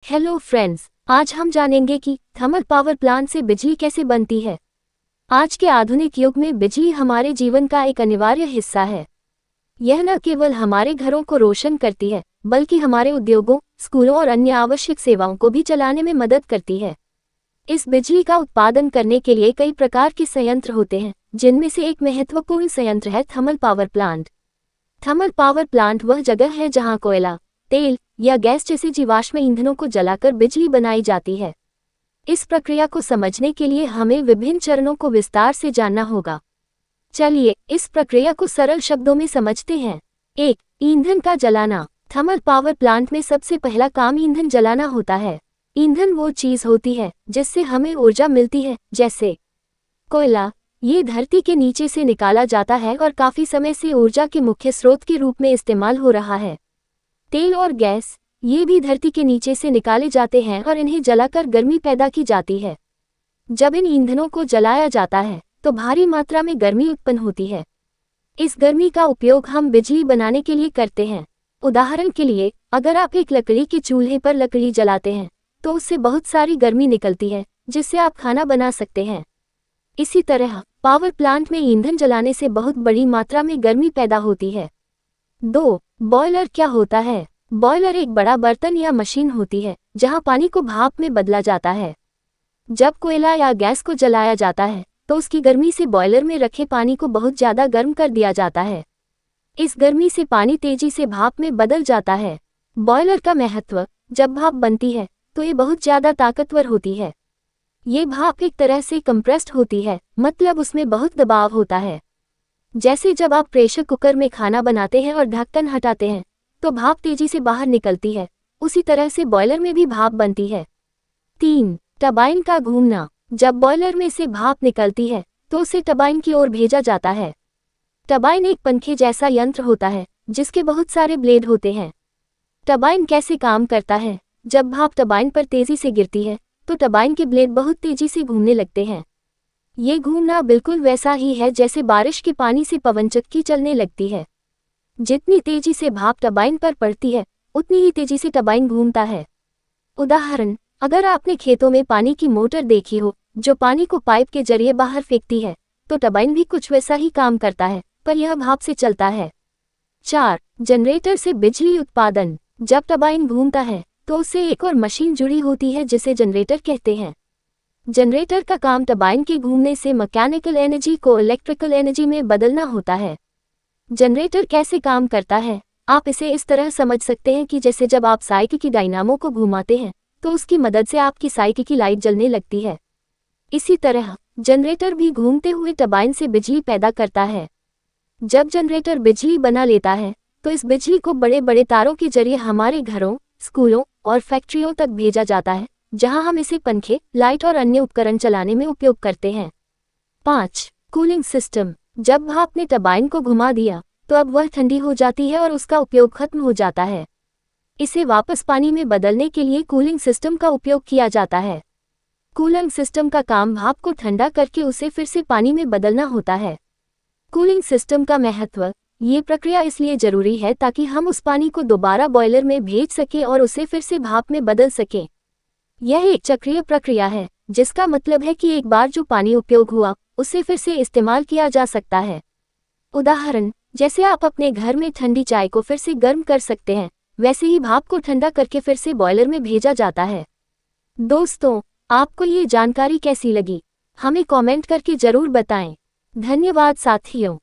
Hello friends, आज हम जानेंगे कि थर्मल पावर प्लांट से बिजली कैसे बनती है। आज के आधुनिक युग में बिजली हमारे जीवन का एक अनिवार्य हिस्सा है। यह न केवल हमारे घरों को रोशन करती है, बल्कि हमारे उद्योगों, स्कूलों और अन्य आवश्यक सेवाओं को भी चलाने में मदद करती है। इस बिजली का उत्पादन करने के लिए कई प्रकार के संयंत्र होते हैं, जिनमें से एक महत्वपूर्ण संयंत्र है thermal power plant. Thermal power plant वह जगह है जहां कोयला, तेल या गैस जैसे जीवाश्म ईंधनों को जलाकर बिजली बनाई जाती है। इस प्रक्रिया को समझने के लिए हमें विभिन्न चरणों को विस्तार से जानना होगा। चलिए इस प्रक्रिया को सरल शब्दों में समझते हैं। 1. ईंधन का जलाना। थर्मल पावर प्लांट में सबसे पहला काम ईंधन जलाना होता है। ईंधन वो चीज होती है जिससे हमें ऊर्जा मिलती है, जैसे कोयला। ये धरती के नीचे से निकाला जाता है और काफी समय से ऊर्जा के मुख्य स्रोत के रूप में इस्तेमाल हो रहा है। तेल और गैस, ये भी धरती के नीचे से निकाले जाते हैं और इन्हें जलाकर गर्मी पैदा की जाती है। जब इन ईंधनों को जलाया जाता है तो भारी मात्रा में गर्मी उत्पन्न होती है। इस गर्मी का उपयोग हम बिजली बनाने के लिए करते हैं। उदाहरण के लिए, अगर आप एक लकड़ी के चूल्हे पर लकड़ी जलाते हैं तो उससे बहुत सारी गर्मी निकलती है, जिससे आप खाना बना सकते हैं। इसी तरह पावर प्लांट में ईंधन जलाने से बहुत बड़ी मात्रा में गर्मी पैदा होती है। 2. बॉयलर क्या होता है। बॉयलर एक बड़ा बर्तन या मशीन होती है जहां पानी को भाप में बदला जाता है। जब कोयला या गैस को जलाया जाता है तो उसकी गर्मी से बॉयलर में रखे पानी को बहुत ज्यादा गर्म कर दिया जाता है। इस गर्मी से पानी तेजी से भाप में बदल जाता है। बॉयलर का महत्व। जब भाप बनती है तो ये बहुत ज्यादा ताकतवर होती है। ये भाप एक तरह से कंप्रेस्ड होती है, मतलब उसमें बहुत दबाव होता है। जैसे जब आप प्रेशर कुकर में खाना बनाते हैं और ढक्कन हटाते हैं तो भाप तेजी से बाहर निकलती है, उसी तरह से बॉयलर में भी भाप बनती है। 3. टरबाइन का घूमना। जब बॉयलर में से भाप निकलती है तो उसे टरबाइन की ओर भेजा जाता है। टरबाइन एक पंखे जैसा यंत्र होता है जिसके बहुत सारे ब्लेड होते हैं। टरबाइन कैसे काम करता है। जब भाप टरबाइन पर तेजी से गिरती है तो टरबाइन के ब्लेड बहुत तेजी से घूमने लगते हैं। ये घूमना बिल्कुल वैसा ही है जैसे बारिश के पानी से पवनचक्की चलने लगती है। जितनी तेजी से भाप टरबाइन पर पड़ती है, उतनी ही तेजी से टरबाइन घूमता है। उदाहरण, अगर आपने खेतों में पानी की मोटर देखी हो जो पानी को पाइप के जरिए बाहर फेंकती है, तो टरबाइन भी कुछ वैसा ही काम करता है, पर यह भाप से चलता है। 4. जनरेटर से बिजली उत्पादन। जब टरबाइन घूमता है तो उससे एक और मशीन जुड़ी होती है जिसे जनरेटर कहते हैं। जनरेटर का काम टरबाइन के घूमने से मैकेनिकल एनर्जी को इलेक्ट्रिकल एनर्जी में बदलना होता है। जनरेटर कैसे काम करता है। आप इसे इस तरह समझ सकते हैं कि जैसे जब आप साइकिल की डायनामो को घुमाते हैं तो उसकी मदद से आपकी साइकिल की लाइट जलने लगती है। इसी तरह जनरेटर भी घूमते हुए टरबाइन से बिजली पैदा करता है। जब जनरेटर बिजली बना लेता है तो इस बिजली को बड़े बड़े तारों के जरिए हमारे घरों, स्कूलों और फैक्ट्रियों तक भेजा जाता है, जहां हम इसे पंखे, लाइट और अन्य उपकरण चलाने में उपयोग करते हैं। 5. Cooling system. जब भाप ने टरबाइन को घुमा दिया तो अब वह ठंडी हो जाती है और उसका उपयोग खत्म हो जाता है। इसे वापस पानी में बदलने के लिए कूलिंग सिस्टम का उपयोग किया जाता है। कूलिंग सिस्टम का काम भाप को ठंडा करके उसे फिर से पानी में बदलना होता है। कूलिंग सिस्टम का महत्व। ये प्रक्रिया इसलिए जरूरी है ताकि हम उस पानी को दोबारा बॉयलर में भेज सकें और उसे फिर से भाप में बदल सकें। यह एक चक्रीय प्रक्रिया है, जिसका मतलब है कि एक बार जो पानी उपयोग हुआ उसे फिर से इस्तेमाल किया जा सकता है। उदाहरण, जैसे आप अपने घर में ठंडी चाय को फिर से गर्म कर सकते हैं, वैसे ही भाप को ठंडा करके फिर से बॉयलर में भेजा जाता है। दोस्तों, आपको ये जानकारी कैसी लगी, हमें कमेंट करके जरूर बताएं। धन्यवाद साथियों।